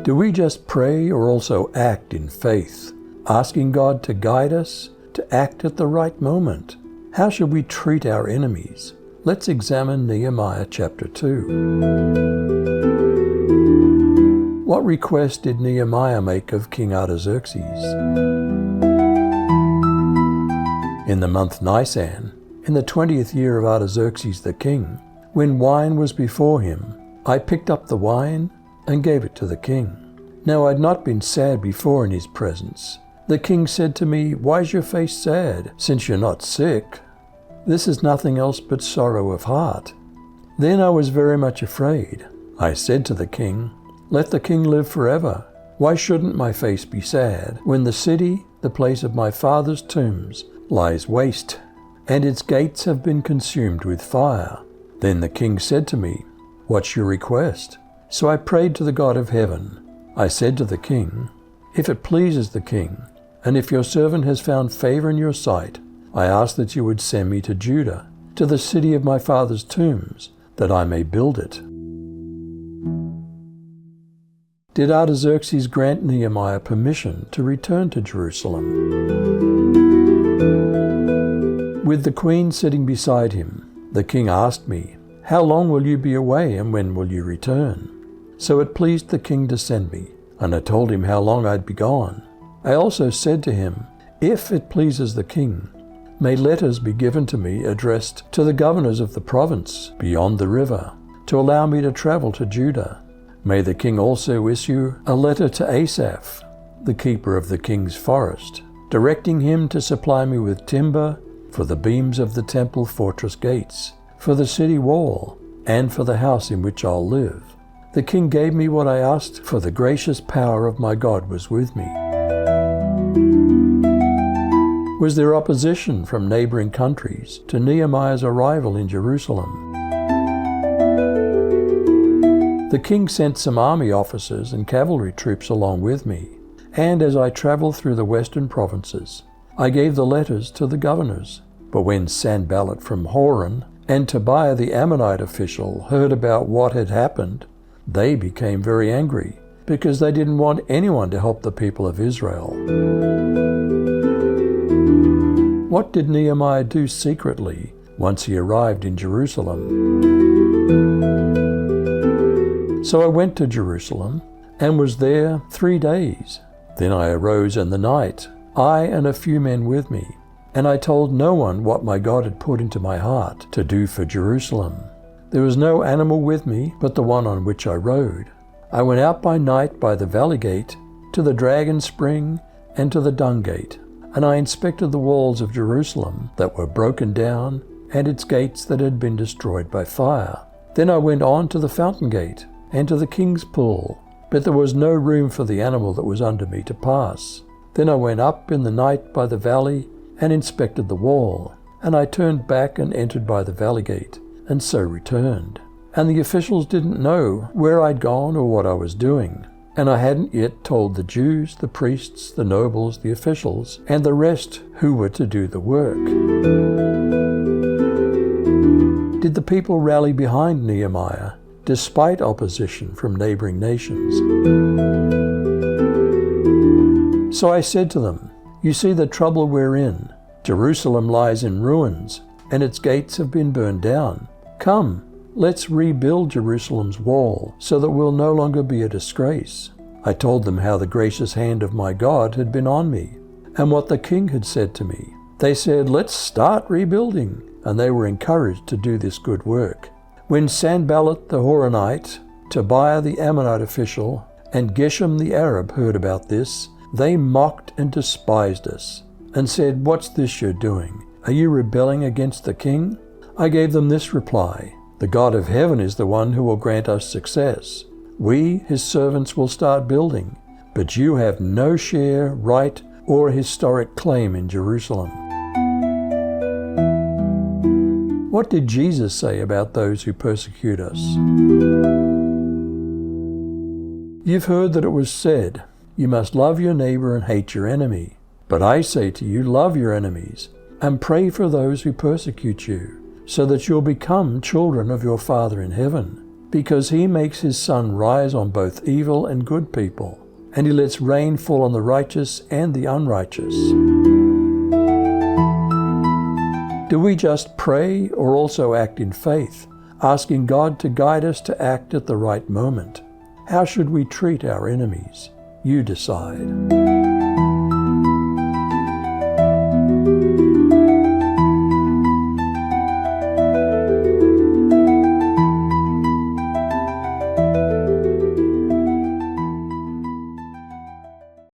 Do we just pray or also act in faith, asking God to guide us to act at the right moment? How should we treat our enemies? Let's examine Nehemiah chapter 2. What request did Nehemiah make of King Artaxerxes? In the month Nisan, in the 20th year of Artaxerxes the king, when wine was before him, I picked up the wine and gave it to the king. Now I had not been sad before in his presence. The king said to me, "Why is your face sad, since you're not sick? This is nothing else but sorrow of heart." Then I was very much afraid. I said to the king, "Let the king live forever. Why shouldn't my face be sad when the city, the place of my father's tombs, lies waste, and its gates have been consumed with fire?" Then the king said to me, "What's your request?" So I prayed to the God of heaven. I said to the king, "If it pleases the king, and if your servant has found favor in your sight, I ask that you would send me to Judah, to the city of my father's tombs, that I may build it." Did Artaxerxes grant Nehemiah permission to return to Jerusalem? With the queen sitting beside him, the king asked me, "How long will you be away, and when will you return?" So it pleased the king to send me, and I told him how long I'd be gone. I also said to him, "If it pleases the king, may letters be given to me addressed to the governors of the province beyond the river, to allow me to travel to Judah. May the king also issue a letter to Asaph, the keeper of the king's forest, directing him to supply me with timber for the beams of the temple fortress gates, for the city wall, and for the house in which I'll live." The king gave me what I asked, for the gracious power of my God was with me. Was there opposition from neighboring countries to Nehemiah's arrival in Jerusalem? The king sent some army officers and cavalry troops along with me, and as I traveled through the western provinces, I gave the letters to the governors. But when Sanballat from Horon and Tobiah the Ammonite official heard about what had happened, they became very angry, because they didn't want anyone to help the people of Israel. What did Nehemiah do secretly once he arrived in Jerusalem? So I went to Jerusalem and was there 3 days. Then I arose in the night, I and a few men with me, and I told no one what my God had put into my heart to do for Jerusalem. There was no animal with me but the one on which I rode. I went out by night by the valley gate, to the dragon spring, and to the dung gate, and I inspected the walls of Jerusalem that were broken down, and its gates that had been destroyed by fire. Then I went on to the fountain gate, and to the king's pool, but there was no room for the animal that was under me to pass. Then I went up in the night by the valley, and inspected the wall, and I turned back and entered by the valley gate, and so returned. And the officials didn't know where I'd gone or what I was doing, and I hadn't yet told the Jews, the priests, the nobles, the officials, and the rest who were to do the work. Did the people rally behind Nehemiah, despite opposition from neighboring nations? So I said to them, "You see the trouble we're in. Jerusalem lies in ruins, and its gates have been burned down. Come, let's rebuild Jerusalem's wall, so that we'll no longer be a disgrace." I told them how the gracious hand of my God had been on me, and what the king had said to me. They said, "Let's start rebuilding," and they were encouraged to do this good work. When Sanballat the Horonite, Tobiah the Ammonite official, and Geshem the Arab heard about this, they mocked and despised us, and said, "What's this you're doing? Are you rebelling against the king?" I gave them this reply, "The God of heaven is the one who will grant us success. We, his servants, will start building, but you have no share, right, or historic claim in Jerusalem." What did Jesus say about those who persecute us? You've heard that it was said, "You must love your neighbor and hate your enemy." But I say to you, love your enemies, and pray for those who persecute you, so that you'll become children of your Father in heaven. because he makes his sun rise on both evil and good people, and he lets rain fall on the righteous and the unrighteous. Do we just pray or also act in faith, asking God to guide us to act at the right moment? How should we treat our enemies? You decide.